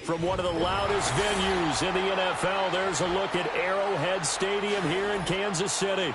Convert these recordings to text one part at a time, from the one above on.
From one of the loudest venues in the NFL, there's a look at Arrowhead Stadium here in Kansas City.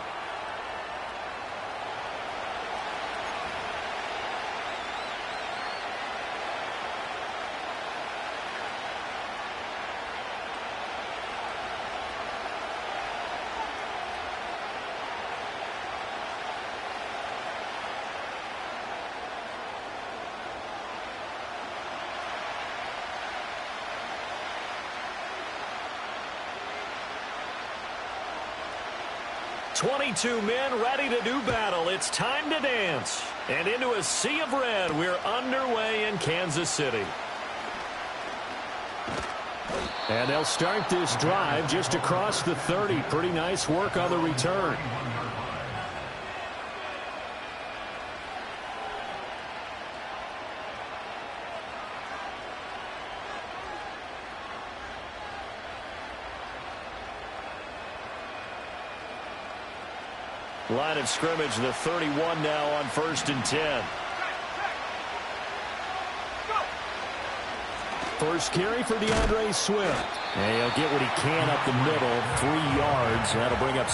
"22 men ready to do battle. It's time to dance." And into a sea of red, we're underway in Kansas City. And they'll start this drive just across the 30. Pretty nice work on the return. Line of scrimmage, the 31 now on 1st and 10. First carry for DeAndre Swift. And he'll get what he can up the middle, 3 yards. That'll bring up...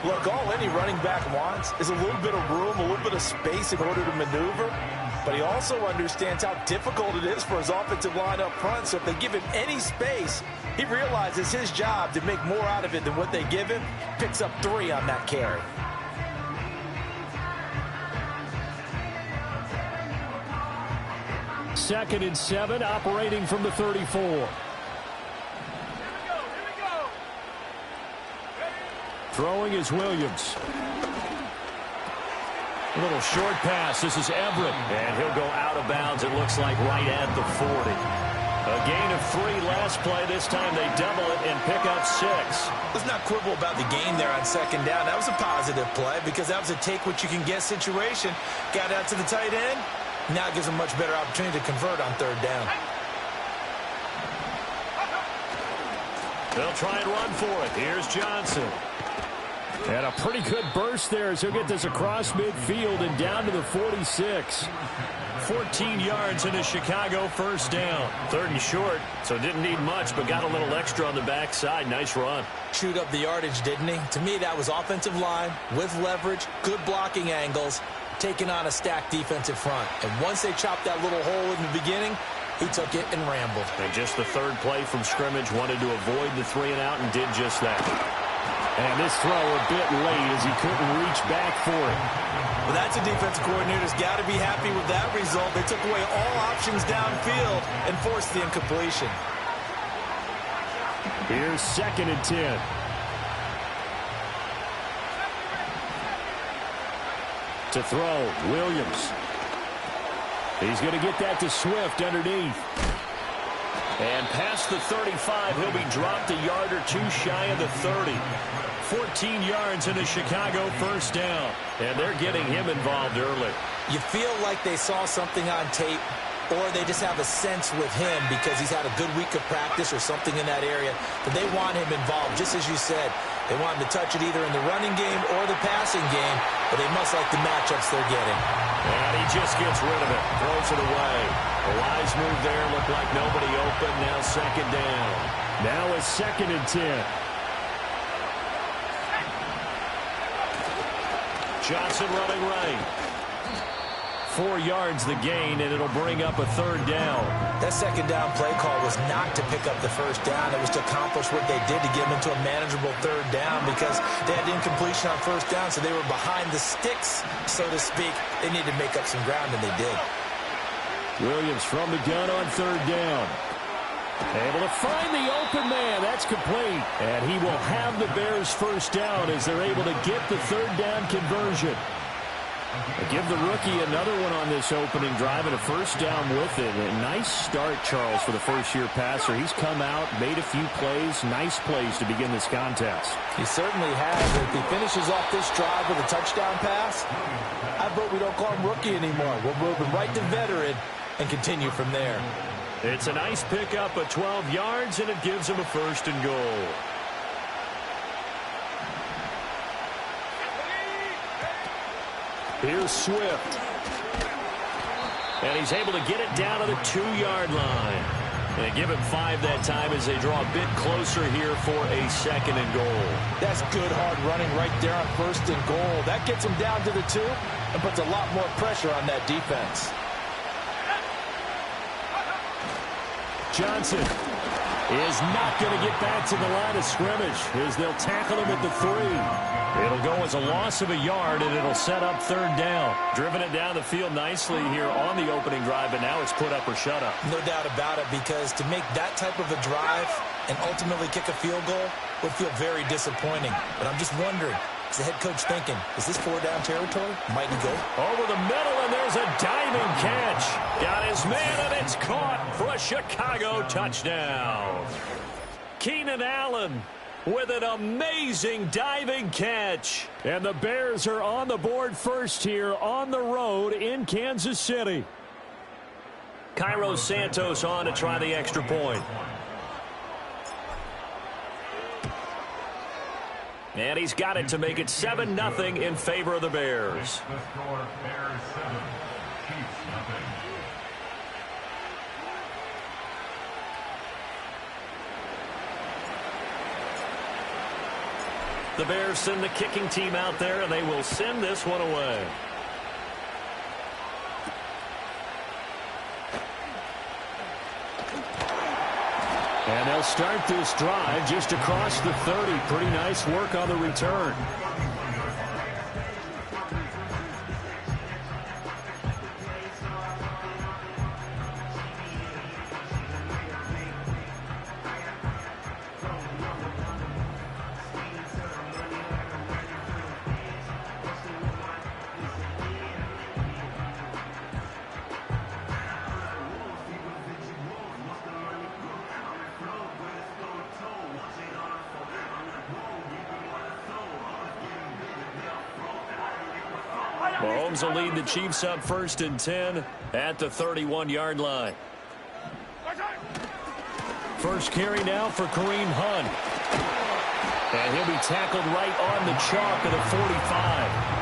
Look, all any running back wants is a little bit of room, a little bit of space in order to maneuver. But he also understands how difficult it is for his offensive line up front. So if they give him any space, he realizes his job to make more out of it than what they give him. Picks up 3 on that carry. Second and 7, operating from the 34. Throwing is Williams. A little short pass. This is Everett. And he'll go out of bounds, it looks like, right at the 40. A gain of 3 last play. This time they double it and pick up 6. Let's not quibble about the gain there on 2nd down. That was a positive play because that was a take-what-you-can-get situation. Got out to the tight end. Now it gives them a much better opportunity to convert on 3rd down. They'll try and run for it. Here's Johnson. And a pretty good burst there as he'll get this across midfield and down to the 46. 14 yards in a Chicago 1st down. 3rd and short, so didn't need much, but got a little extra on the backside. Nice run. Chewed up the yardage, didn't he? To me, that was offensive line with leverage, good blocking angles, taking on a stacked defensive front. And once they chopped that little hole in the beginning, he took it and rambled. And just the 3rd play from scrimmage, wanted to avoid the 3 and out and did just that. And this throw a bit late as he couldn't reach back for it. Well, that's a defensive coordinator's got to be happy with that result. They took away all options downfield and forced the incompletion. Here's 2nd and 10. To throw, Williams. He's going to get that to Swift underneath. And past the 35, he'll be dropped a yard or 2 shy of the 30. 14 yards in a Chicago 1st down. And they're getting him involved early. You feel like they saw something on tape, or they just have a sense with him because he's had a good week of practice or something in that area that they want him involved. Just as you said, they want him to touch it either in the running game or the passing game, but they must like the matchups they're getting. And he just gets rid of it, throws it away. A wise move there, looked like nobody open, now 2nd down. Now it's 2nd and 10. Johnson running right. 4 yards the gain, and it'll bring up a 3rd down. That 2nd down play call was not to pick up the 1st down. It was to accomplish what they did to get them into a manageable 3rd down because they had incompletion on 1st down, so they were behind the sticks, so to speak. They needed to make up some ground, and they did. Williams from the gun on 3rd down. Able to find the open man. That's complete. And he will have the Bears 1st down as they're able to get the 3rd down conversion. Give the rookie another one on this opening drive and a 1st down with it. A nice start, Charles, for the first-year passer. He's come out, made a few plays, nice plays to begin this contest. He certainly has. If he finishes off this drive with a touchdown pass, I vote we don't call him rookie anymore. We'll move him right to veteran and continue from there. It's a nice pickup of 12 yards, and it gives him a 1st and goal. Here's Swift. And he's able to get it down to the 2-yard line. And they give him 5 that time as they draw a bit closer here for a 2nd and goal. That's good hard running right there on 1st and goal. That gets him down to the 2 and puts a lot more pressure on that defense. Johnson is not going to get back to the line of scrimmage as they'll tackle him at the 3. It'll go as a loss of a yard, and it'll set up 3rd down. Driven it down the field nicely here on the opening drive, but now it's put up or shut up. No doubt about it, because to make that type of a drive and ultimately kick a field goal would feel very disappointing. But I'm just wondering, is the head coach thinking, is this 4-down territory? Might he go? Over the middle, and there's a diving catch. Got his man, and it's caught for a Chicago touchdown. Keenan Allen with an amazing diving catch. And the Bears are on the board first here on the road in Kansas City. Cairo Santos on to try the extra point. And he's got it to make it 7-0 in favor of the Bears. The Bears send the kicking team out there, and they will send this one away. And they'll start this drive just across the 30. Pretty nice work on the return. Mahomes will lead the Chiefs up 1st and 10 at the 31-yard line. First carry now for Kareem Hunt. And he'll be tackled right on the chalk of the 45.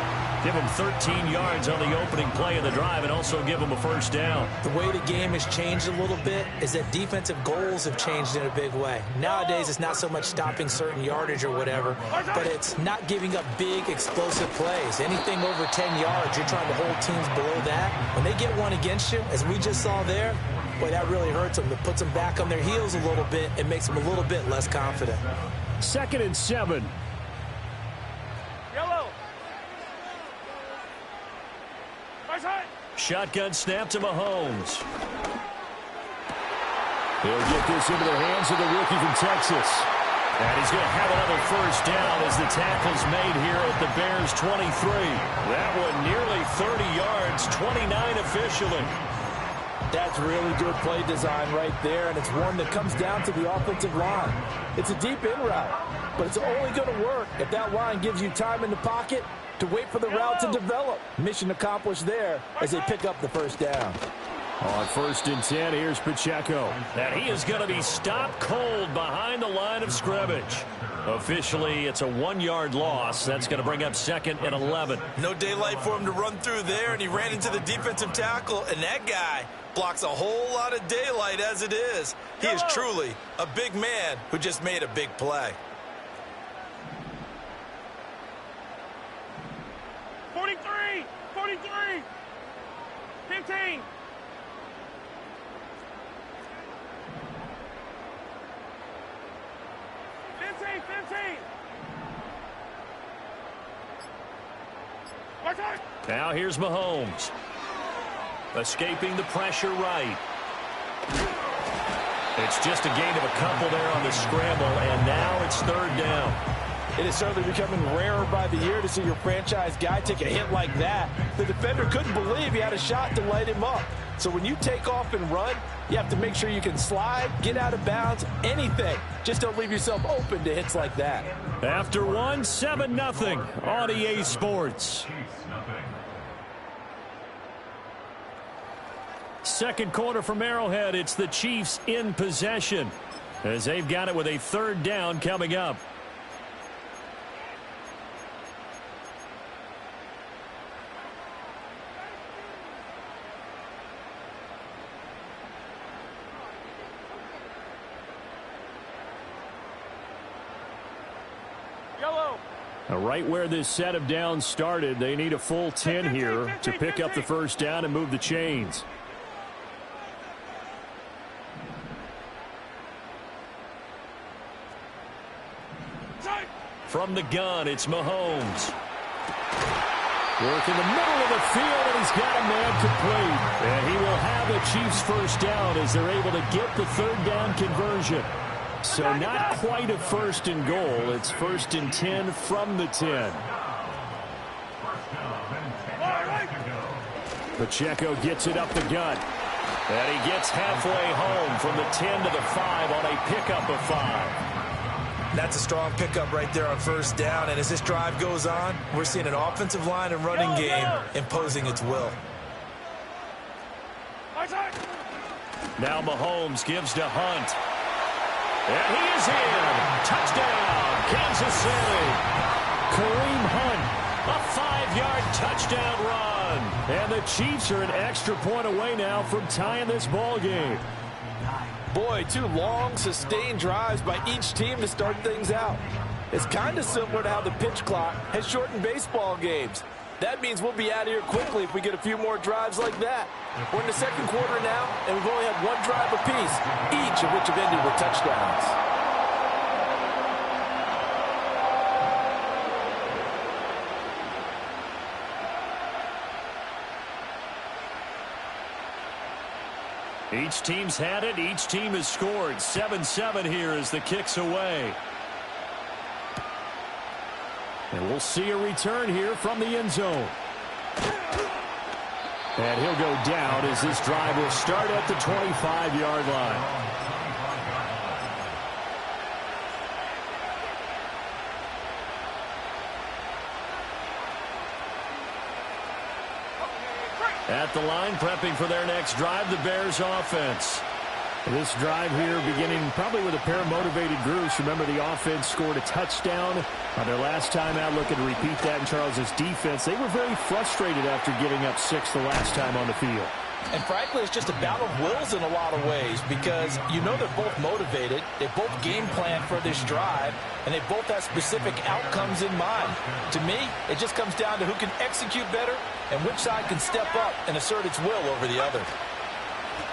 Give him 13 yards on the opening play of the drive and also give him a 1st down. The way the game has changed a little bit is that defensive goals have changed in a big way. Nowadays, it's not so much stopping certain yardage or whatever, but it's not giving up big, explosive plays. Anything over 10 yards, you're trying to hold teams below that. When they get one against you, as we just saw there, boy, that really hurts them. It puts them back on their heels a little bit and makes them a little bit less confident. 2nd and 7. Shotgun snap to Mahomes. He'll get this into the hands of the rookie from Texas. And he's going to have another 1st down as the tackle's made here at the Bears 23. That one nearly 30 yards, 29 officially. That's really good play design right there, and it's one that comes down to the offensive line. It's a deep in route, but it's only going to work if that line gives you time in the pocket to wait for the route to develop. Mission accomplished there as they pick up the 1st down. On 1st and 10, here's Pacheco. And he is going to be stopped cold behind the line of scrimmage. Officially, it's a 1-yard loss. That's going to bring up 2nd and 11. No daylight for him to run through there, and he ran into the defensive tackle, and that guy blocks a whole lot of daylight as it is. He is truly a big man who just made a big play. 43! 15. Now here's Mahomes. Escaping the pressure right. It's just a gain of a couple there on the scramble, and now it's third down. It is certainly becoming rarer by the year to see your franchise guy take a hit like that. The defender couldn't believe he had a shot to light him up. So when you take off and run, you have to make sure you can slide, get out of bounds, anything. Just don't leave yourself open to hits like that. After one, 7-0 on EA Sports. Second quarter from Arrowhead. It's the Chiefs in possession as they've got it with a third down coming up. Right where this set of downs started, they need a full 10 here to pick up the first down and move the chains. From the gun, it's Mahomes. Work in the middle of the field, and he's got a man complete. And he will have the Chiefs first down as they're able to get the third down conversion. So not quite a first and goal. It's first and 10 from the 10. Pacheco gets it up the gut. And he gets halfway home from the 10 to the 5 on a pickup of 5. That's a strong pickup right there on first down. And as this drive goes on, we're seeing an offensive line and running game imposing its will. Now Mahomes gives to Hunt. And he is in. Touchdown, Kansas City. Kareem Hunt, a 5-yard touchdown run. And the Chiefs are an extra point away now from tying this ball game. Boy, 2 long, sustained drives by each team to start things out. It's kind of similar to how the pitch clock has shortened baseball games. That means we'll be out of here quickly if we get a few more drives like that. We're in the second quarter now, and we've only had 1 drive apiece, each of which have ended with touchdowns. Each team's had it. Each team has scored. 7-7 here as the kick's away. And we'll see a return here from the end zone. And he'll go down as this drive will start at the 25-yard line. At the line, prepping for their next drive, the Bears offense. This drive here beginning probably with a pair of motivated groups. Remember, the offense scored a touchdown on their last time out. Looking to repeat that in Charles's defense. They were very frustrated after getting up 6 the last time on the field. And frankly, it's just a battle of wills in a lot of ways because you know they're both motivated. They both game plan for this drive, and they both have specific outcomes in mind. To me, it just comes down to who can execute better and which side can step up and assert its will over the other.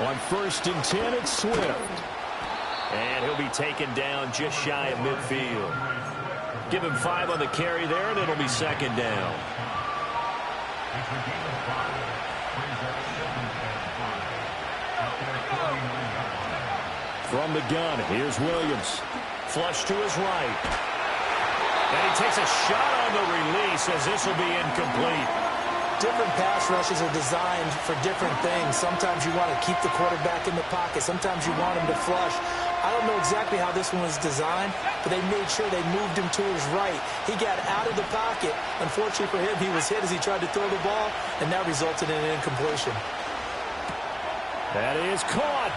On first and 10, it's Swift. And he'll be taken down just shy of midfield. Give him 5 on the carry there, and it'll be second down. From the gun, here's Williams. Flush to his right. And he takes a shot on the release as this will be incomplete. Different pass rushes are designed for different things. Sometimes you want to keep the quarterback in the pocket. Sometimes you want him to flush. I don't know exactly how this one was designed, but they made sure they moved him to his right. He got out of the pocket. Unfortunately for him, he was hit as he tried to throw the ball, and that resulted in an incompletion. That is caught.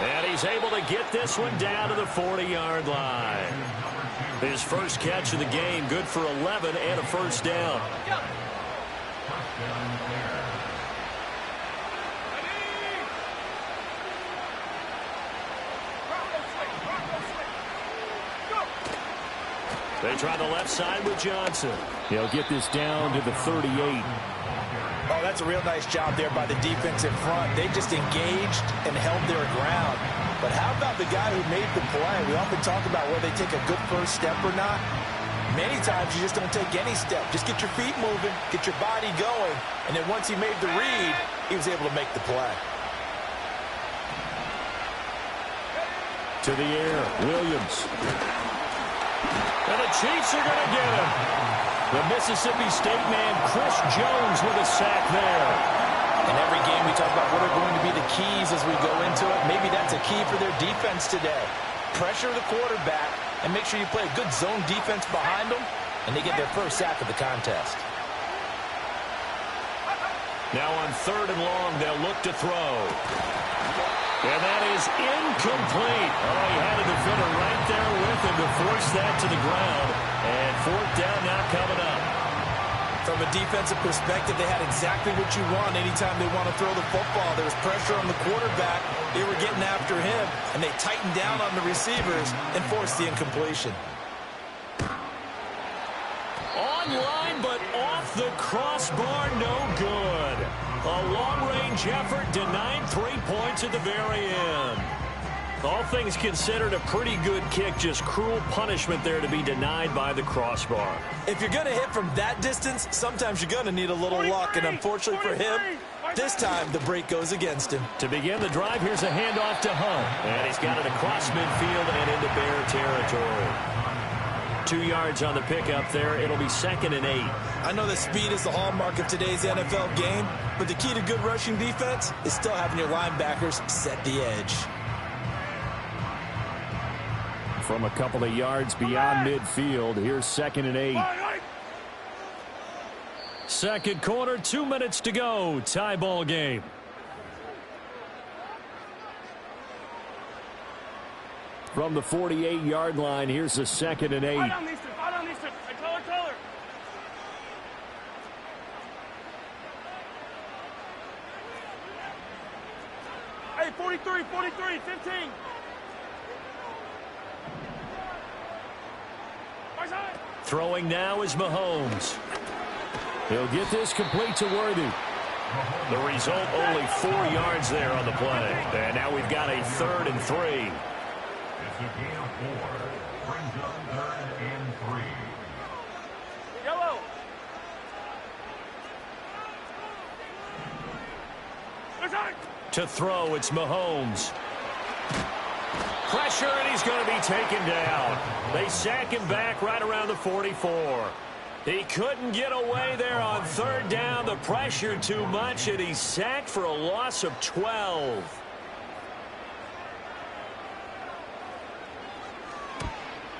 And he's able to get this one down to the 40-yard line. His first catch of the game, good for 11 and a first down. They try the left side with Johnson. He'll get this down to the 38. Oh, that's a real nice job there by the defense in front. They just engaged and held their ground. But how about the guy who made the play? We often talk about whether they take a good first step or not. Many times you just don't take any step. Just get your feet moving, get your body going, and then once he made the read, he was able to make the play. To the air, Williams. And the Chiefs are going to get him. The Mississippi State man, Chris Jones, with a sack there. In every game we talk about what are going to be the keys as we go into it. Maybe that's a key for their defense today. Pressure the quarterback and make sure you play a good zone defense behind them, and they get their first sack of the contest. Now on 3rd and long, they'll look to throw. And that is incomplete. Oh, he had a defender right there with him to force that to the ground. And 4th down now coming up. From a defensive perspective, they had exactly what you want anytime they want to throw the football. There was pressure on the quarterback. They were getting after him, and they tightened down on the receivers and forced the incompletion. Online, but off the crossbar, no good. A long-range effort denied 3 points at the very end. All things considered, a pretty good kick, just cruel punishment there to be denied by the crossbar. If you're going to hit from that distance, sometimes you're going to need a little luck, and unfortunately for him, this time the break goes against him. To begin the drive, here's a handoff to Hunt, and he's got it across midfield and into Bear territory. 2 yards on the pickup there. It'll be 2nd and 8. I know that speed is the hallmark of today's NFL game, but the key to good rushing defense is still having your linebackers set the edge. From a couple of yards beyond midfield, here's 2nd and 8. Second quarter, 2 minutes to go. Tie ball game. From the 48-yard line, here's the 2nd and 8. Hey, 43, 15. Throwing now is Mahomes. He'll get this complete to Worthy. The result, only 4 yards there on the play. And now we've got a 3rd and 3. It's a gain of 4. Brings up 3rd and 3. Yellow. To throw, it's Mahomes. Pressure, and he's going to be taken down. They sack him back right around the 44. He couldn't get away there on 3rd down. The pressure too much, and he's sacked for a loss of 12.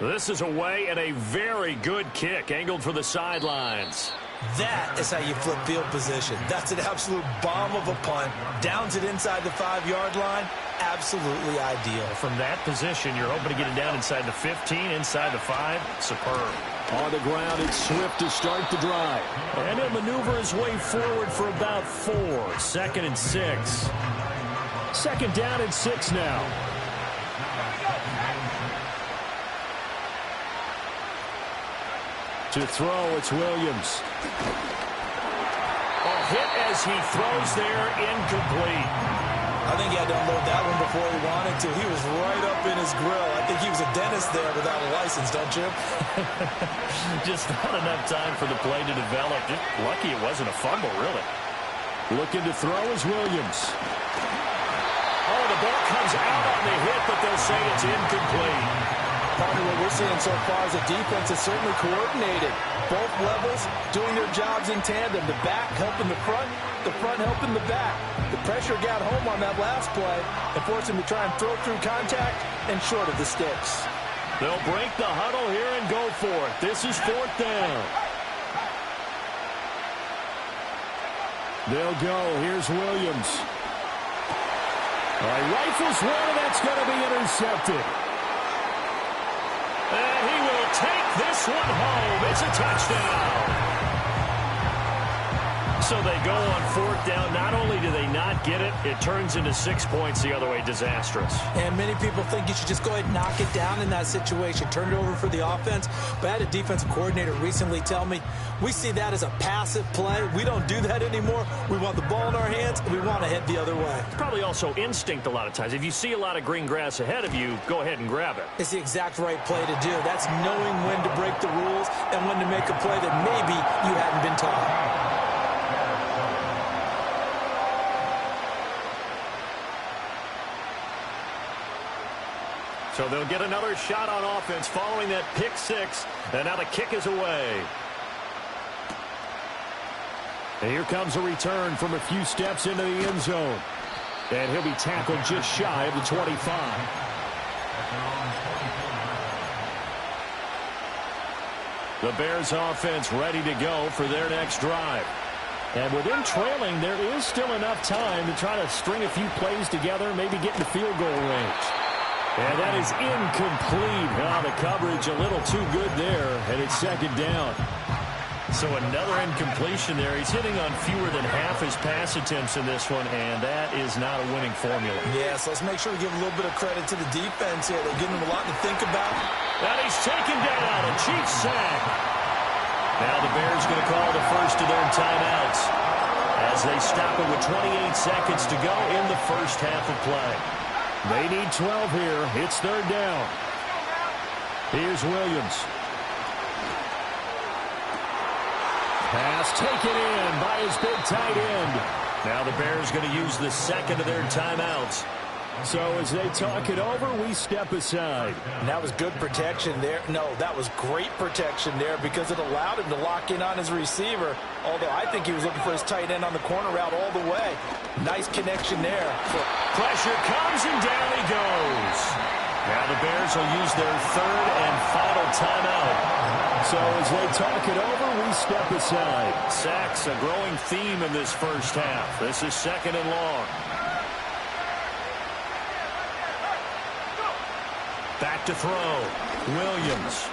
This is away and a very good kick, angled for the sidelines. That is how you flip field position. That's an absolute bomb of a punt. Downs it inside the 5-yard line. Absolutely ideal. From that position, you're hoping to get it down inside the 15, inside the 5. Superb. On the ground, it's Swift to start the drive. And he'll maneuver his way forward for about 4. 2nd and 6. 2nd down and 6 now. To throw, it's Williams. A hit as he throws there, incomplete. I think he had to unload that one before he wanted to. He was right up in his grill. I think he was a dentist there without a license, don't you? Just not enough time for the play to develop. Just lucky it wasn't a fumble, really. Looking to throw is Williams. Oh, the ball comes out on the hit, but they'll say it's incomplete. Part of what we're seeing so far is the defense is certainly coordinated. Both levels doing their jobs in tandem. The back helping the front helping the back. The pressure got home on that last play and forced him to try and throw through contact and short of the sticks. They'll break the huddle here and go for it. This is 4th down. They'll go. Here's Williams. Rifles one, and that's going to be intercepted. And he will take this one home. It's a touchdown. So they go on fourth down. Not only do they not get it, it turns into 6 points the other way. Disastrous. And many people think you should just go ahead and knock it down in that situation. Turn it over for the offense. But I had a defensive coordinator recently tell me, we see that as a passive play. We don't do that anymore. We want the ball in our hands, and we want to head the other way. It's probably also instinct a lot of times. If you see a lot of green grass ahead of you, go ahead and grab it. It's the exact right play to do. That's knowing when to break the rules and when to make a play that maybe you hadn't been taught. So they'll get another shot on offense following that pick six. And now the kick is away. And here comes a return from a few steps into the end zone. And he'll be tackled just shy of the 25. The Bears offense ready to go for their next drive. And with them trailing, there is still enough time to try to string a few plays together, maybe get in the field goal range. And that is incomplete. Oh, the coverage a little too good there, and it's second down. So another incompletion there. He's hitting on fewer than half his pass attempts in this one, and that is not a winning formula. Yes, let's make sure we give a little bit of credit to the defense here. They're giving him a lot to think about. And he's taken down, a cheap sack. Now the Bears going to call the first of their timeouts as they stop it with 28 seconds to go in the first half of play. They need 12 here. It's third down. Here's Williams. Pass taken in by his big tight end. Now the Bears going to use the second of their timeouts. So as they talk it over, we step aside. And that was good protection there. No, that was great protection there because it allowed him to lock in on his receiver. Although I think he was looking for his tight end on the corner route all the way. Nice connection there. Pressure comes and down he goes. Now the Bears will use their third and final timeout. So as they talk it over, we step aside. Sacks a growing theme in this first half. This is second and long. Back to throw. Williams.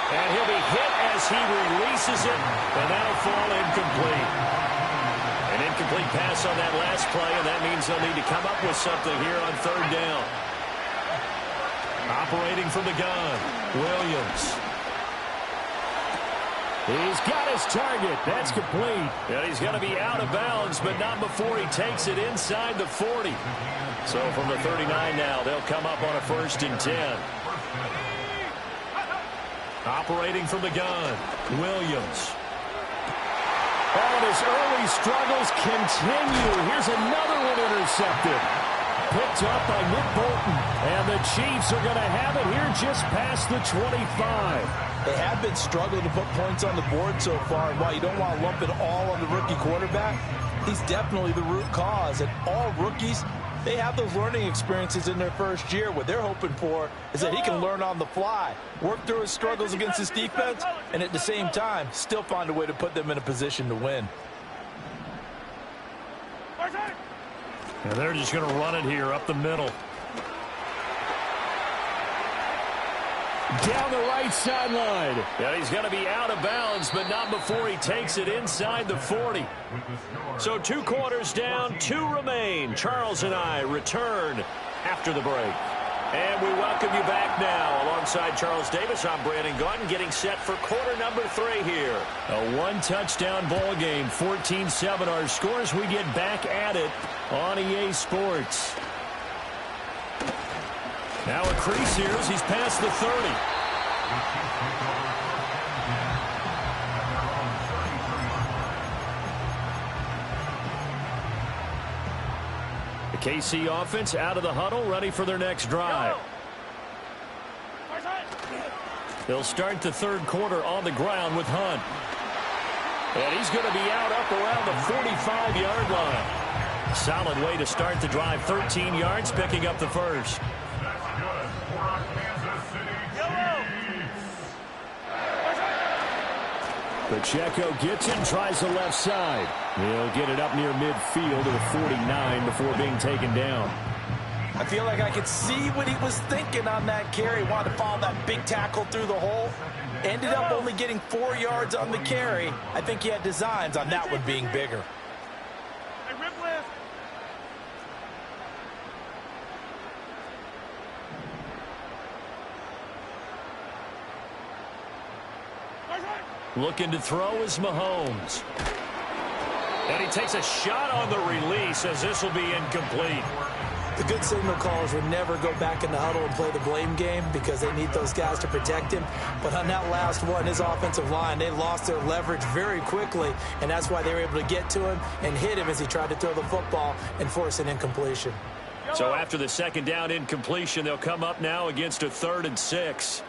And he'll be hit as he releases it, and that'll fall incomplete. An incomplete pass on that last play, and that means they'll need to come up with something here on third down. Operating from the gun, Williams. He's got his target. That's complete. And he's going to be out of bounds, but not before he takes it inside the 40. So from the 39 now, they'll come up on a 1st and 10. Operating from the gun, Williams. And his early struggles continue. Here's another one intercepted. Picked up by Nick Bolton. And the Chiefs are going to have it here just past the 25. They have been struggling to put points on the board so far. And while you don't want to lump it all on the rookie quarterback, he's definitely the root cause. And all rookies, they have those learning experiences in their first year. What they're hoping for is that he can learn on the fly, work through his struggles against his defense, and at the same time, still find a way to put them in a position to win. And they're just going to run it here up the middle. Down the right sideline. Yeah, he's going to be out of bounds, but not before he takes it inside the 40. So 2 quarters down, 2 remain. Charles and I return after the break. And we welcome you back now. Alongside Charles Davis, I'm Brandon Gaudin, getting set for quarter number 3 here. A 1-touchdown ball game, 14-7 our scores. We get back at it on EA Sports. Now a crease here as he's past the 30. The KC offense out of the huddle, ready for their next drive. They'll start the third quarter on the ground with Hunt. And he's going to be out up around the 45-yard line. Solid way to start the drive, 13 yards, picking up the first. Pacheco gets it and tries the left side. He'll get it up near midfield to the 49 before being taken down. I feel like I could see what he was thinking on that carry. Wanted to follow that big tackle through the hole. Ended up only getting 4 yards on the carry. I think he had designs on that one being bigger. Hey, rip list. Looking to throw is Mahomes. And he takes a shot on the release as this will be incomplete. The good signal callers would never go back in the huddle and play the blame game because they need those guys to protect him. But on that last one, his offensive line, they lost their leverage very quickly, and that's why they were able to get to him and hit him as he tried to throw the football and force an incompletion. So after the second down incompletion, they'll come up now against a 3rd and 6.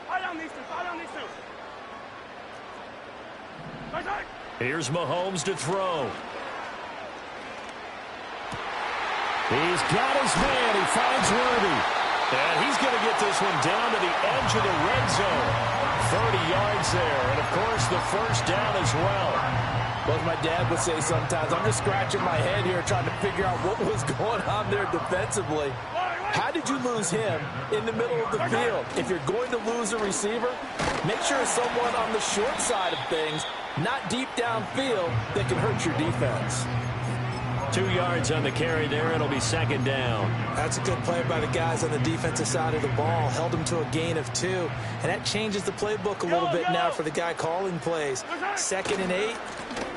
Eye down these two. Eye down these two. Right. Here's Mahomes to throw. He's got his man. He finds Worthy. And he's going to get this one down to the edge of the red zone. 30 yards there. And, of course, the first down as well. Well, as my dad would say sometimes, I'm just scratching my head here trying to figure out what was going on there defensively. How did you lose him in the middle of the field? If you're going to lose a receiver, make sure it's someone on the short side of things, not deep downfield, that can hurt your defense. 2 yards on the carry there. It'll be second down. That's a good play by the guys on the defensive side of the ball. Held him to a gain of 2. And that changes the playbook a little bit now for the guy calling plays. 2nd and 8.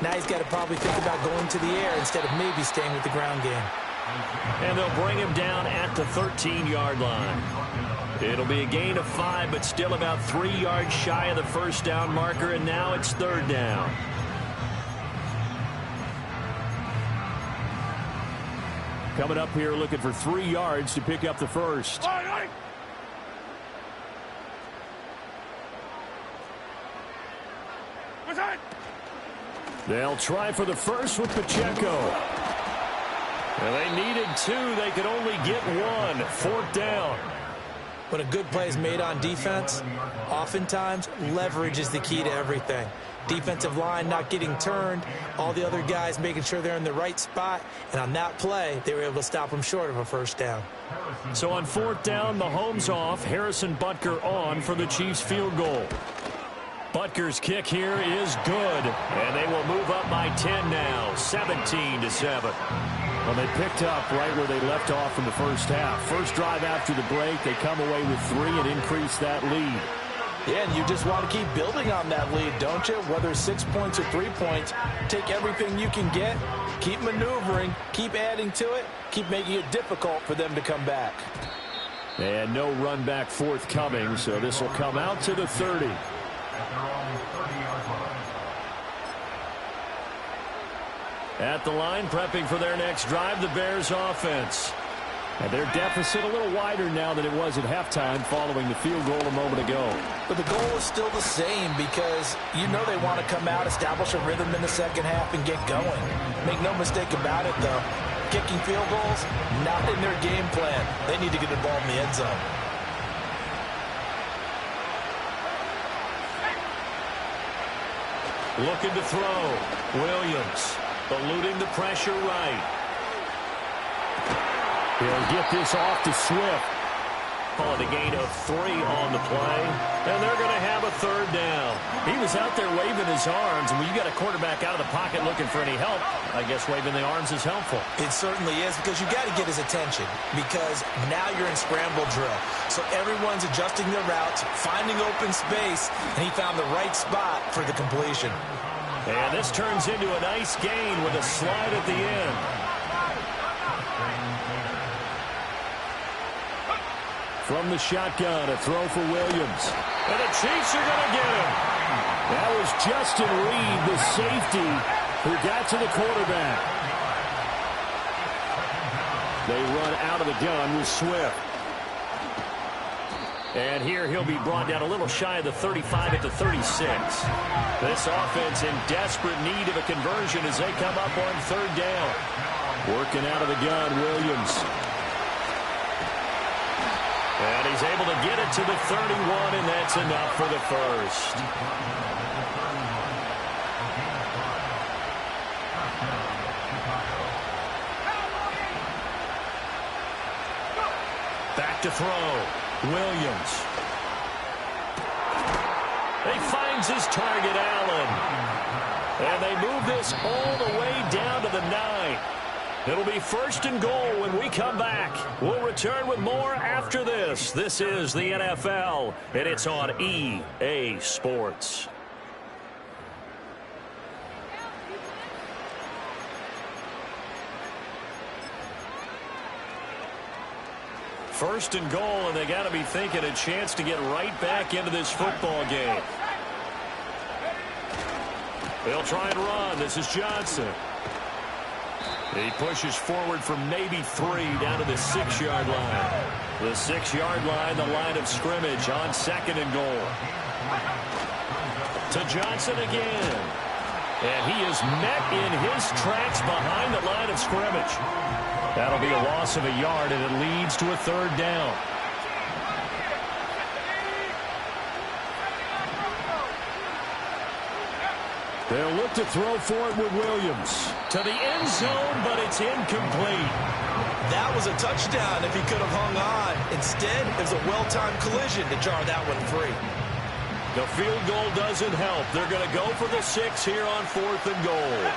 Now he's got to probably think about going to the air instead of maybe staying with the ground game. And they'll bring him down at the 13-yard line. It'll be a gain of 5, but still about 3 yards shy of the first down marker, and now it's 3rd down. Coming up here looking for 3 yards to pick up the first. They'll try for the first with Pacheco. And they needed 2. They could only get 1. 4th down. When a good play is made on defense, oftentimes leverage is the key to everything. Defensive line not getting turned, all the other guys making sure they're in the right spot, and on that play, they were able to stop them short of a first down. So on 4th down, Mahomes off, Harrison Butker on for the Chiefs field goal. Butker's kick here is good, and they will move up by 10 now, 17-7. Well, they picked up right where they left off in the first half. First drive after the break, they come away with 3 and increase that lead. Yeah, and you just want to keep building on that lead, don't you? Whether it's 6 points or 3 points, take everything you can get, keep maneuvering, keep adding to it, keep making it difficult for them to come back. And no run back forthcoming, so this will come out to the 30. At the line, prepping for their next drive, the Bears offense. And their deficit a little wider now than it was at halftime following the field goal a moment ago. But the goal is still the same because you know they want to come out, establish a rhythm in the second half, and get going. Make no mistake about it, though. Kicking field goals, not in their game plan. They need to get the ball in the end zone. Looking to throw. Williams eluding the pressure right. He'll get this off to Swift. On a gain of 3 on the play. And they're going to have a 3rd down. He was out there waving his arms. And when you got a quarterback out of the pocket looking for any help, I guess waving the arms is helpful. It certainly is because you got to get his attention because now you're in scramble drill. So everyone's adjusting their routes, finding open space, and he found the right spot for the completion. And this turns into a nice gain with a slide at the end. From the shotgun, a throw for Williams. And the Chiefs are going to get him. That was Justin Reed, the safety, who got to the quarterback. They run out of the gun with Swift. And here he'll be brought down a little shy of the 35 at the 36. This offense in desperate need of a conversion as they come up on 3rd down. Working out of the gun, Williams. And he's able to get it to the 31, and that's enough for the first. Back to throw. Williams. He finds his target, Allen. And they move this all the way down to the 9. It'll be 1st and goal when we come back. We'll return with more after this. This is the NFL, and it's on EA Sports. First and goal, and they got to be thinking a chance to get right back into this football game. They'll try and run. This is Johnson. He pushes forward from maybe 3 down to the 6-yard line. The 6-yard line, the line of scrimmage on 2nd and goal. To Johnson again. And he is met in his tracks behind the line of scrimmage. That'll be a loss of a yard, and it leads to a 3rd down. They'll look to throw for it with Williams. To the end zone, but it's incomplete. That was a touchdown if he could have hung on. Instead, it was a well-timed collision to jar that one free. The field goal doesn't help. They're going to go for the 6 here on 4th and goal.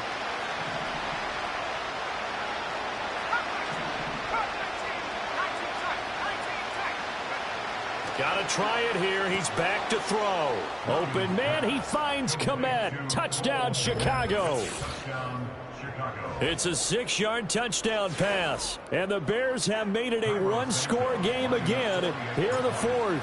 Got to try it here. He's back to throw. Open man. He finds Mack. Touchdown, Chicago. It's a 6-yard touchdown pass. And the Bears have made it a one-score game again here in the 4th.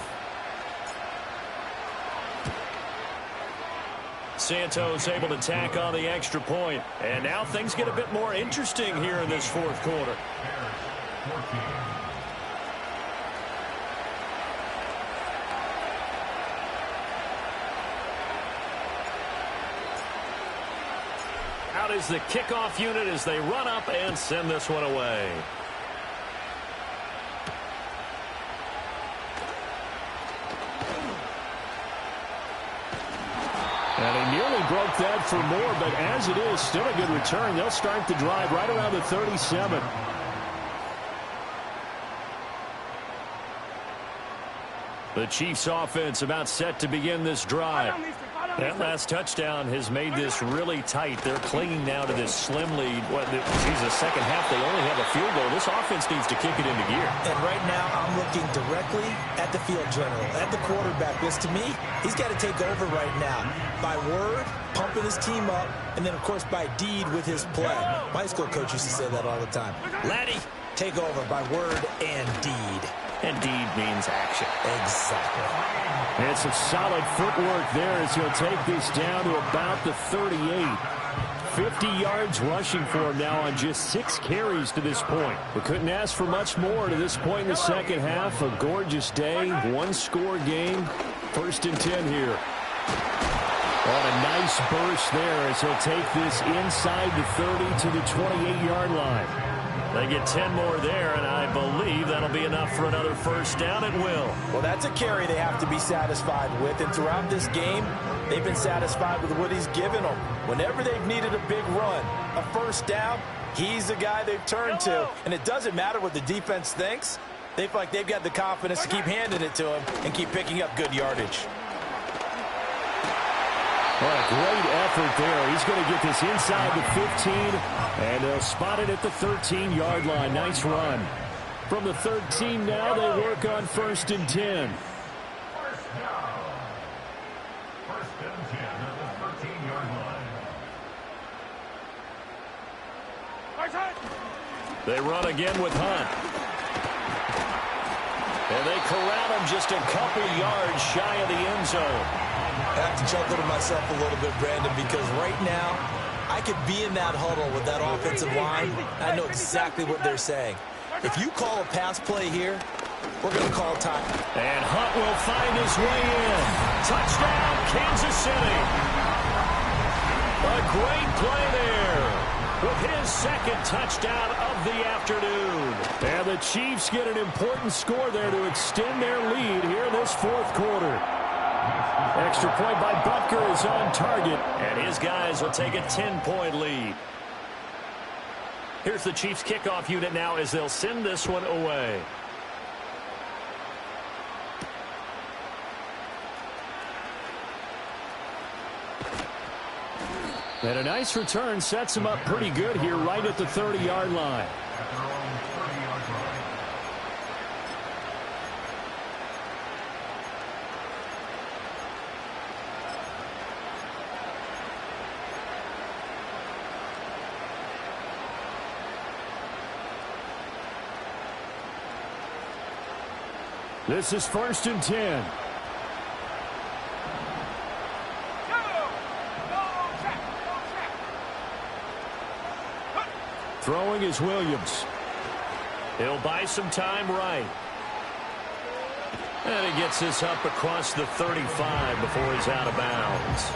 Santos able to tack on the extra point. And now things get a bit more interesting here in this 4th quarter. Out is the kickoff unit as they run up and send this one away. And he nearly broke that for more, but as it is, still a good return. They'll start the drive right around the 37. The Chiefs offense about set to begin this drive. That last touchdown has made this really tight. They're clinging now to this slim lead. The second half, they only have a field goal. This offense needs to kick it into gear. And right now, I'm looking directly at the field general, at the quarterback. Because to me, he's got to take over right now. By word, pumping his team up, and then, of course, by deed with his play. My high school coach used to say that all the time. Laddie, take over by word and deed. And deed means action. Exactly. And some solid footwork there as he'll take this down to about the 38. 50 yards rushing for him now on just 6 carries to this point. We couldn't ask for much more to this point in the second half. A gorgeous day, one-score game. 1st and 10 here. On a nice burst there as he'll take this inside the 30 to the 28-yard line. They get 10 more there, and I believe that'll be enough for another 1st down. It will. Well, that's a carry they have to be satisfied with, and throughout this game, they've been satisfied with what he's given them. Whenever they've needed a big run, a 1st down, he's the guy they've turned to. And it doesn't matter what the defense thinks. They feel like they've got the confidence to keep handing it to him and keep picking up good yardage. Well, a great effort there. He's going to get this inside the 15, and they'll spot it at the 13-yard line. Nice run. From the 13 now, they work on 1st and 10. 1st down. 1st and 10 at the 13-yard line. They run again with Hunt. And they corral him just a couple yards shy of the end zone. I have to chuckle to myself a little bit, Brandon, because right now I could be in that huddle with that offensive line. I know exactly what they're saying. If you call a pass play here, we're going to call time. And Hunt will find his way in. Touchdown, Kansas City. A great play there with his 2nd touchdown of the afternoon. And the Chiefs get an important score there to extend their lead here in this 4th quarter. Extra point by Butker is on target, and his guys will take a 10-point lead. Here's the Chiefs kickoff unit now as they'll send this one away. And a nice return sets him up pretty good here right at the 30-yard line. At their own 30-yard line. This is 1st and 10. Throwing is Williams. He'll buy some time right. And he gets this up across the 35 before he's out of bounds.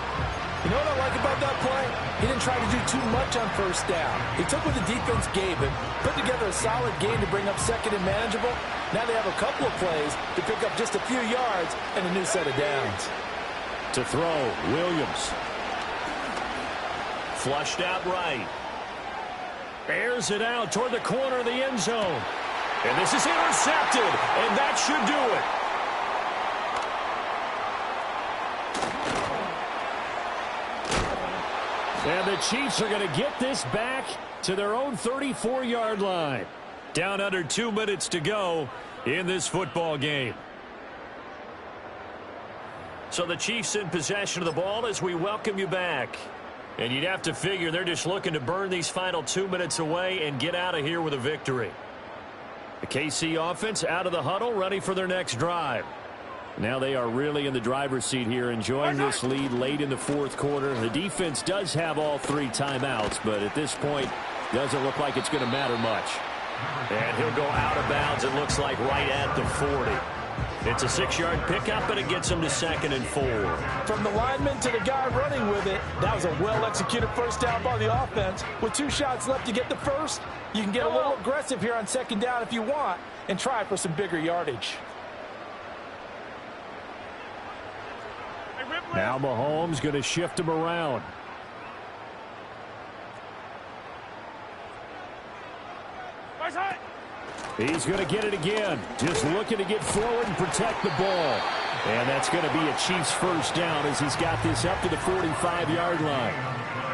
You know what I like about that play? He didn't try to do too much on 1st down. He took what the defense gave him, put together a solid game to bring up 2nd and manageable. Now they have a couple of plays to pick up just a few yards and a new set of downs. To throw, Williams. Flushed out right. Airs it out toward the corner of the end zone. And this is intercepted, and that should do it. And the Chiefs are going to get this back to their own 34-yard line. Down under 2 minutes to go in this football game. So the Chiefs in possession of the ball as we welcome you back. And you'd have to figure they're just looking to burn these final 2 minutes away and get out of here with a victory. The KC offense out of the huddle, ready for their next drive. Now they are really in the driver's seat here, enjoying this lead late in the 4th quarter. The defense does have all 3 timeouts, but at this point, doesn't look like it's going to matter much. And he'll go out of bounds, it looks like, right at the 40. It's a 6-yard pickup, and it gets him to 2nd and 4. From the lineman to the guy running with it, that was a well-executed 1st down by the offense. With 2 shots left to get the first, you can get a little aggressive here on 2nd down if you want and try for some bigger yardage. Now Mahomes going to shift him around. He's going to get it again. Just looking to get forward and protect the ball. And that's going to be a Chiefs 1st down as he's got this up to the 45-yard line.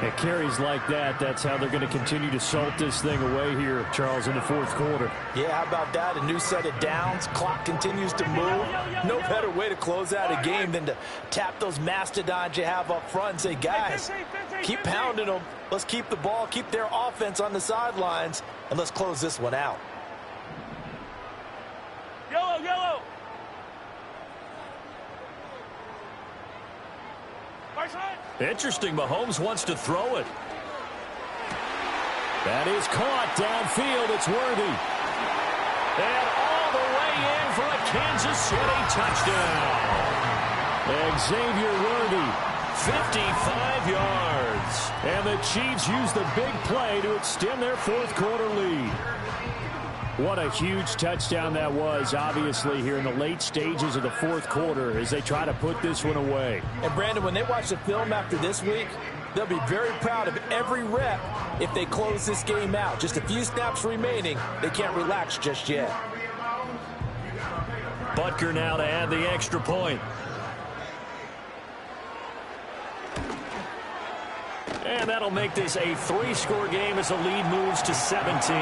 It carries like that. That's how they're going to continue to salt this thing away here, Charles, in the 4th quarter. Yeah, how about that? A new set of downs. Clock continues to move. No better way to close out a game than to tap those mastodons you have up front and say, guys, keep pounding them. Let's keep the ball, keep their offense on the sidelines, and let's close this one out. Yellow, yellow. Interesting. Mahomes wants to throw it. That is caught downfield. It's Worthy. And all the way in for a Kansas City touchdown. Xavier Worthy, 55 yards. And the Chiefs use the big play to extend their 4th quarter lead. What a huge touchdown that was, obviously, here in the late stages of the 4th quarter as they try to put this one away. And, Brandon, when they watch the film after this week, they'll be very proud of every rep if they close this game out. Just a few snaps remaining. They can't relax just yet. Butker now to add the extra point. And that'll make this a 3-score game as the lead moves to 17.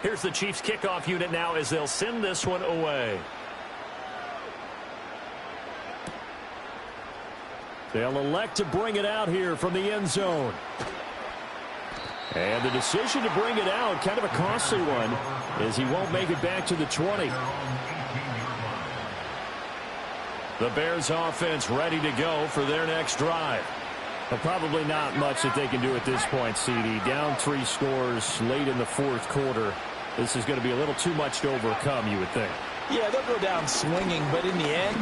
Here's the Chiefs kickoff unit now as they'll send this one away. They'll elect to bring it out here from the end zone. And the decision to bring it out, kind of a costly one, as he won't make it back to the 20. The Bears offense ready to go for their next drive. But probably not much that they can do at this point, CD. Down 3 scores late in the 4th quarter. This is going to be a little too much to overcome, you would think. Yeah, they'll go down swinging, but in the end,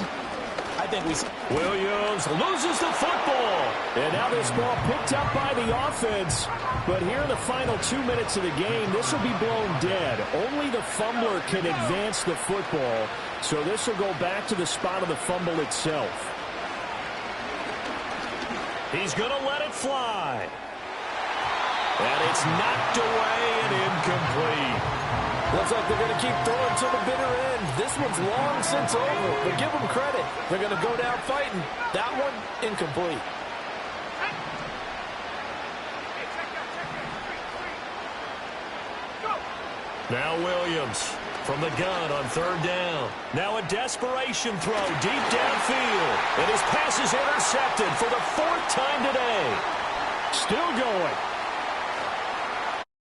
I I think Williams loses the football. And now this ball picked up by the offense. But here in the final 2 minutes of the game, this will be blown dead. Only the fumbler can advance the football. So this will go back to the spot of the fumble itself. He's going to let it fly. And it's knocked away and incomplete. Looks like they're going to keep throwing to the bitter end. This one's long since over, but give them credit. They're going to go down fighting. That one, incomplete. Now Williams from the gun on third down. Now a desperation throw deep downfield. And his pass is intercepted for the 4th time today. Still going.